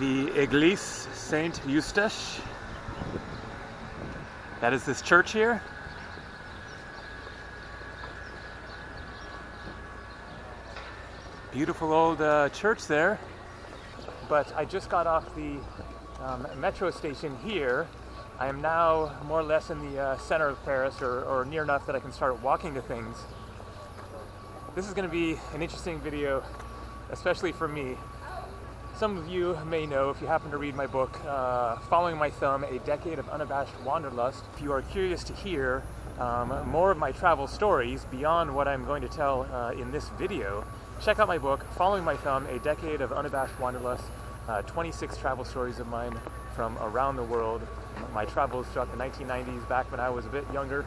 the Église Saint-Eustache. That is this church here. Beautiful old church there. But I just got off the metro station here. I am now more or less in the center of Paris, or near enough that I can start walking to things. This is going to be an interesting video, especially for me. Some of you may know, if you happen to read my book, Following My Thumb, A Decade of Unabashed Wanderlust. If you are curious to hear more of my travel stories beyond what I'm going to tell in this video, check out my book, Following My Thumb, A Decade of Unabashed Wanderlust, 26 travel stories of mine from around the world. My travels throughout the 1990s, back when I was a bit younger.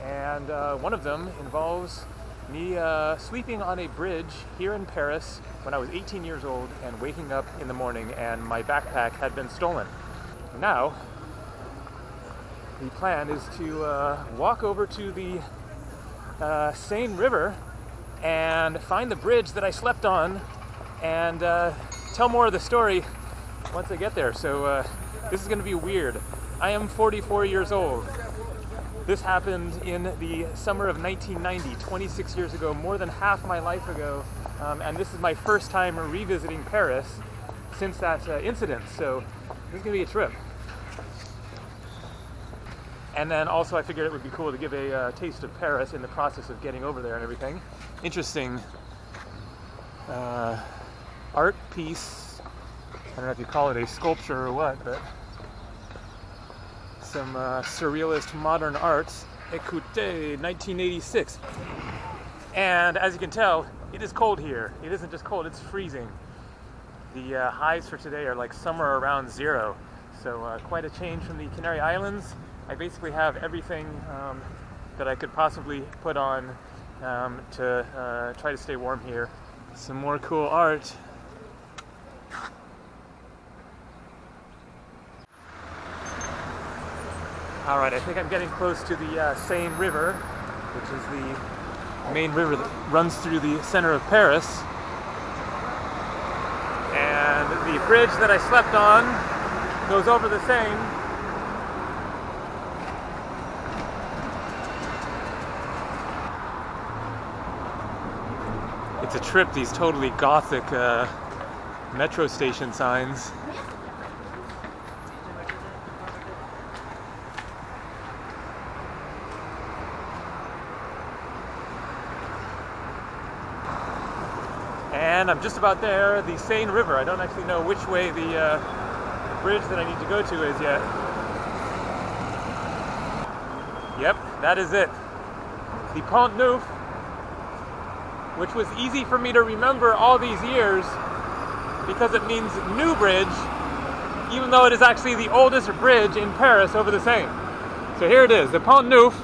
And one of them involves me sleeping on a bridge here in Paris when I was 18 years old and waking up in the morning and my backpack had been stolen. Now, the plan is to walk over to the Seine River and find the bridge that I slept on and tell more of the story once I get there. So this is going to be weird. I am 44 years old. This happened in the summer of 1990, 26 years ago, more than half my life ago, and this is my first time revisiting Paris since that incident, so this is going to be a trip. And then also I figured it would be cool to give a taste of Paris in the process of getting over there and everything. Interesting art piece. I don't know if you call it a sculpture or what, but some surrealist modern art. Écoutez, 1986. And as you can tell, it is cold here. It isn't just cold, it's freezing. The highs for today are like somewhere around 0. So quite a change from the Canary Islands. I basically have everything that I could possibly put on to try to stay warm here. Some more cool art. Alright, I think I'm getting close to the Seine River, which is the main river that runs through the center of Paris. And the bridge that I slept on goes over the Seine. It's a trip, these totally gothic metro station signs. And I'm just about there, the Seine River. I don't actually know which way the bridge that I need to go to is yet. Yep, that is it. The Pont Neuf, which was easy for me to remember all these years because it means new bridge, even though it is actually the oldest bridge in Paris over the Seine. So here it is, the Pont Neuf.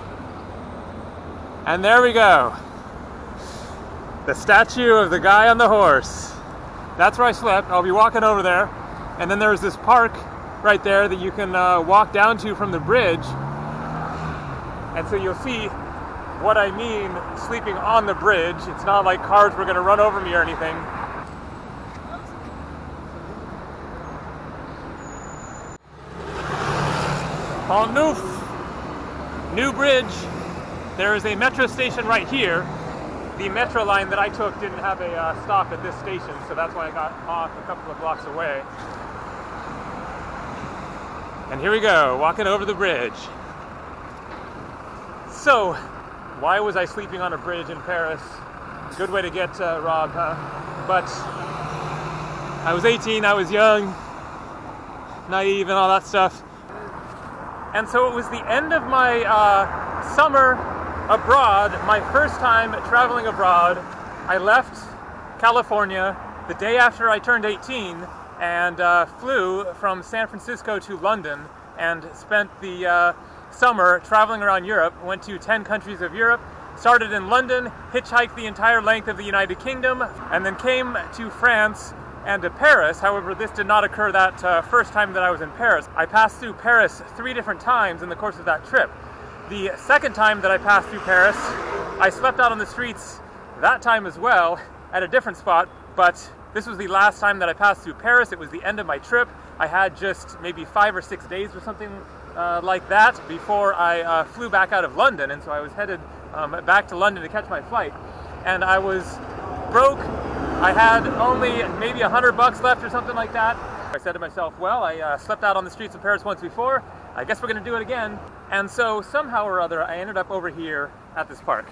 And there we go. The statue of the guy on the horse. That's where I slept. I'll be walking over there. And then there's this park right there that you can walk down to from the bridge. And so you'll see what I mean sleeping on the bridge. It's not like cars were going to run over me or anything. Pont Neuf. New bridge. There is a metro station right here. The metro line that I took didn't have a stop at this station, so that's why I got off a couple of blocks away. And here we go, walking over the bridge. So, why was I sleeping on a bridge in Paris? Good way to get robbed, huh? But I was 18, I was young, naive and all that stuff. And so it was the end of my summer abroad, my first time traveling abroad. I left California the day after I turned 18 and flew from San Francisco to London and spent the summer traveling around Europe. Went to 10 countries of Europe, started in London, hitchhiked the entire length of the United Kingdom, and then came to France and to Paris. However, this did not occur that first time that I was in Paris. I passed through Paris 3 different times in the course of that trip. The second time that I passed through Paris, I slept out on the streets that time as well at a different spot, but This was the last time that I passed through Paris. It was the end of my trip. I had just maybe 5 or 6 days or something like that before I flew back out of London, and so I was headed back to London to catch my flight. And I was broke. I had only maybe $100 left or something like that. I said to myself, well, I slept out on the streets of Paris once before. I guess we're going to do it again. And so somehow or other, I ended up over here at this park.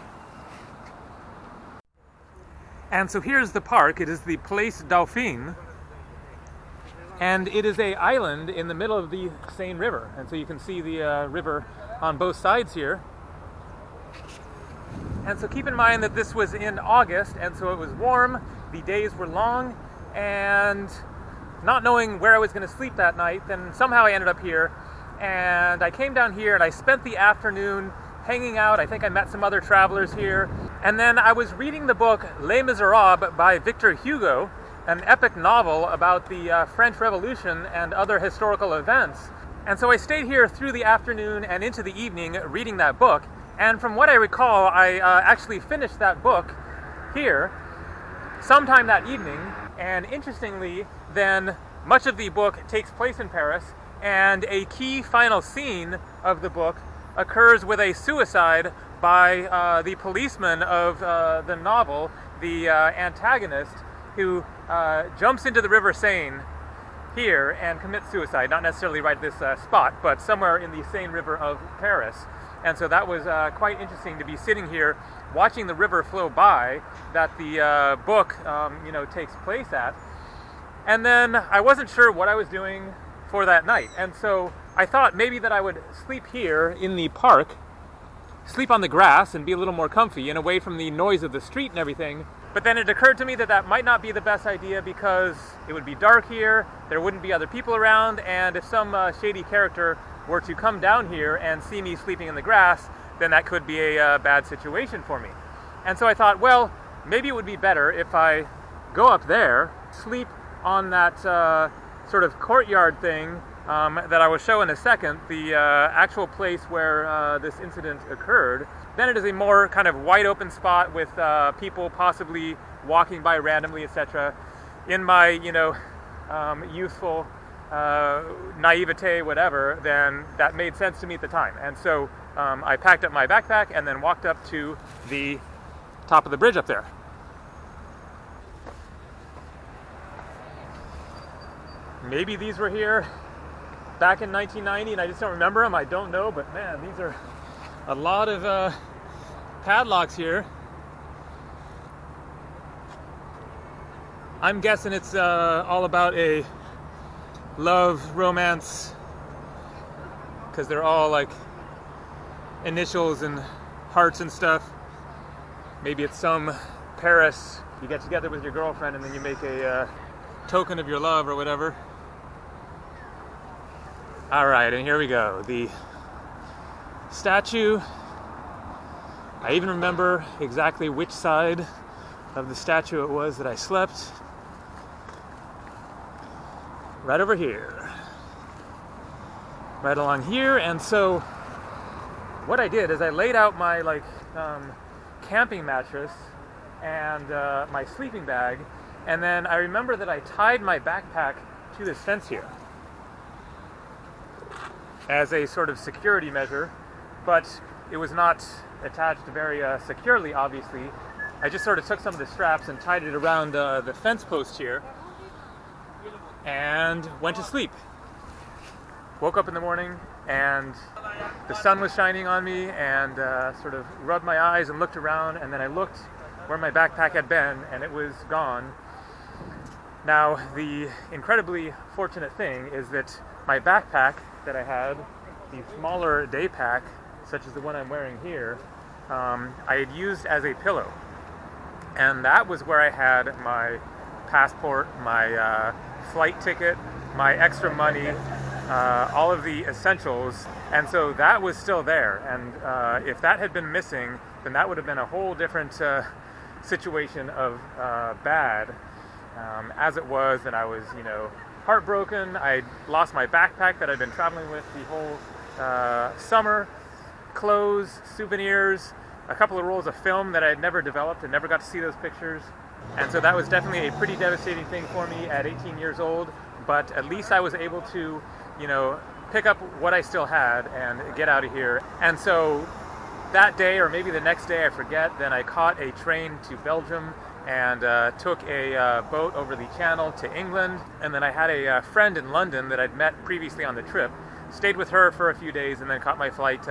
And so here's the park. It is the Place Dauphine. And it is an island in the middle of the Seine River. And so you can see the river on both sides here. And so keep in mind that this was in August, and so it was warm, the days were long, and not knowing where I was going to sleep that night, then somehow I ended up here. And I came down here and I spent the afternoon hanging out. I think I met some other travelers here. And then I was reading the book Les Misérables by Victor Hugo, an epic novel about the French Revolution and other historical events. And so I stayed here through the afternoon and into the evening reading that book. And from what I recall, I actually finished that book here sometime that evening. And interestingly, then much of the book takes place in Paris, and a key final scene of the book occurs with a suicide by the policeman of the novel, the antagonist, who jumps into the River Seine here and commits suicide, not necessarily right at this spot, but somewhere in the Seine River of Paris. And so that was quite interesting to be sitting here watching the river flow by that the book takes place at. And then I wasn't sure what I was doing for that night. And so I thought maybe that I would sleep here in the park, sleep on the grass and be a little more comfy and away from the noise of the street and everything. But then it occurred to me that that might not be the best idea because it would be dark here, there wouldn't be other people around, and if some shady character were to come down here and see me sleeping in the grass, then that could be a bad situation for me. And so I thought, well, maybe it would be better if I go up there, sleep on that sort of courtyard thing that I will show in a second, the actual place where this incident occurred. Then it is a more kind of wide open spot with people possibly walking by randomly, etc. In my, youthful naivete, whatever, then that made sense to me at the time. And so I packed up my backpack and then walked up to the top of the bridge up there. Maybe these were here back in 1990 and I just don't remember them. I don't know, but man, these are a lot of padlocks here. I'm guessing it's all about a love romance, because they're all like initials and hearts and stuff. Maybe it's some Paris, you get together with your girlfriend and then you make a token of your love or whatever. All right, and here we go. The statue. I even remember exactly which side of the statue it was that I slept. Right over here. Right along here. And so what I did is I laid out my camping mattress and my sleeping bag, and then I remember that I tied my backpack to this fence here as a sort of security measure, but it was not attached very securely, obviously. I just sort of took some of the straps and tied it around the fence post here and went to sleep. Woke up in the morning and the sun was shining on me, and sort of rubbed my eyes and looked around, and then I looked where my backpack had been and it was gone. Now, the incredibly fortunate thing is that my backpack that I had, the smaller day pack, such as the one I'm wearing here, I had used as a pillow. And that was where I had my passport, my flight ticket, my extra money, all of the essentials. And so that was still there. And if that had been missing, then that would have been a whole different situation of bad. As it was, that I was, heartbroken. I lost my backpack that I'd been traveling with the whole summer, clothes, souvenirs, a couple of rolls of film that I had never developed and never got to see those pictures. And so that was definitely a pretty devastating thing for me at 18 years old, but at least I was able to, you know, pick up what I still had and get out of here. And so that day, or maybe the next day, I forget, then I caught a train to Belgium and took a boat over the channel to England. And then I had a friend in London that I'd met previously on the trip, stayed with her for a few days, and then caught my flight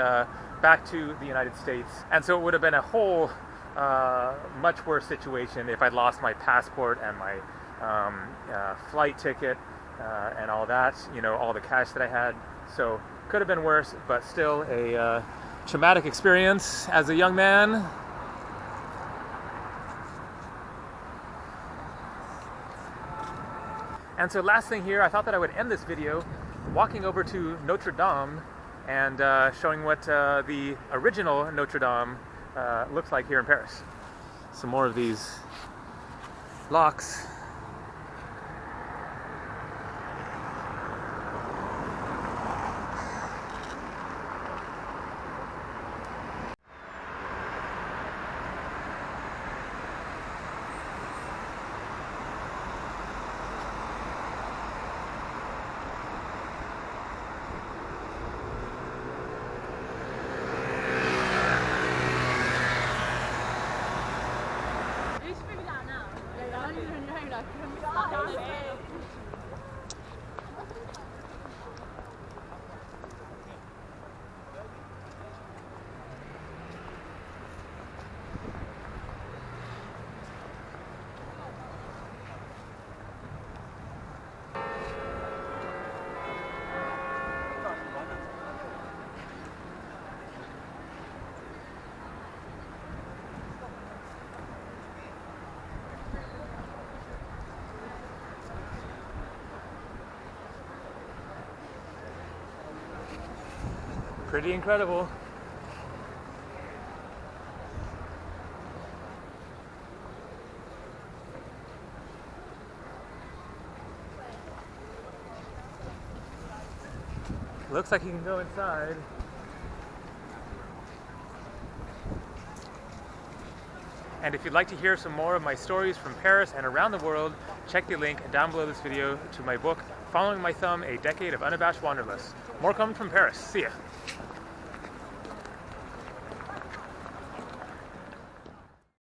back to the United States. And so it would have been a whole much worse situation if I'd lost my passport and my flight ticket and all that, you know, all the cash that I had. So could have been worse, but still a traumatic experience as a young man. And so last thing here, I thought that I would end this video walking over to Notre Dame and showing what the original Notre Dame looks like here in Paris. Some more of these locks. Pretty incredible. Looks like you can go inside. And if you'd like to hear some more of my stories from Paris and around the world, check the link down below this video to my book, Following My Thumb, A Decade of Unabashed Wanderlust. More coming from Paris. See ya.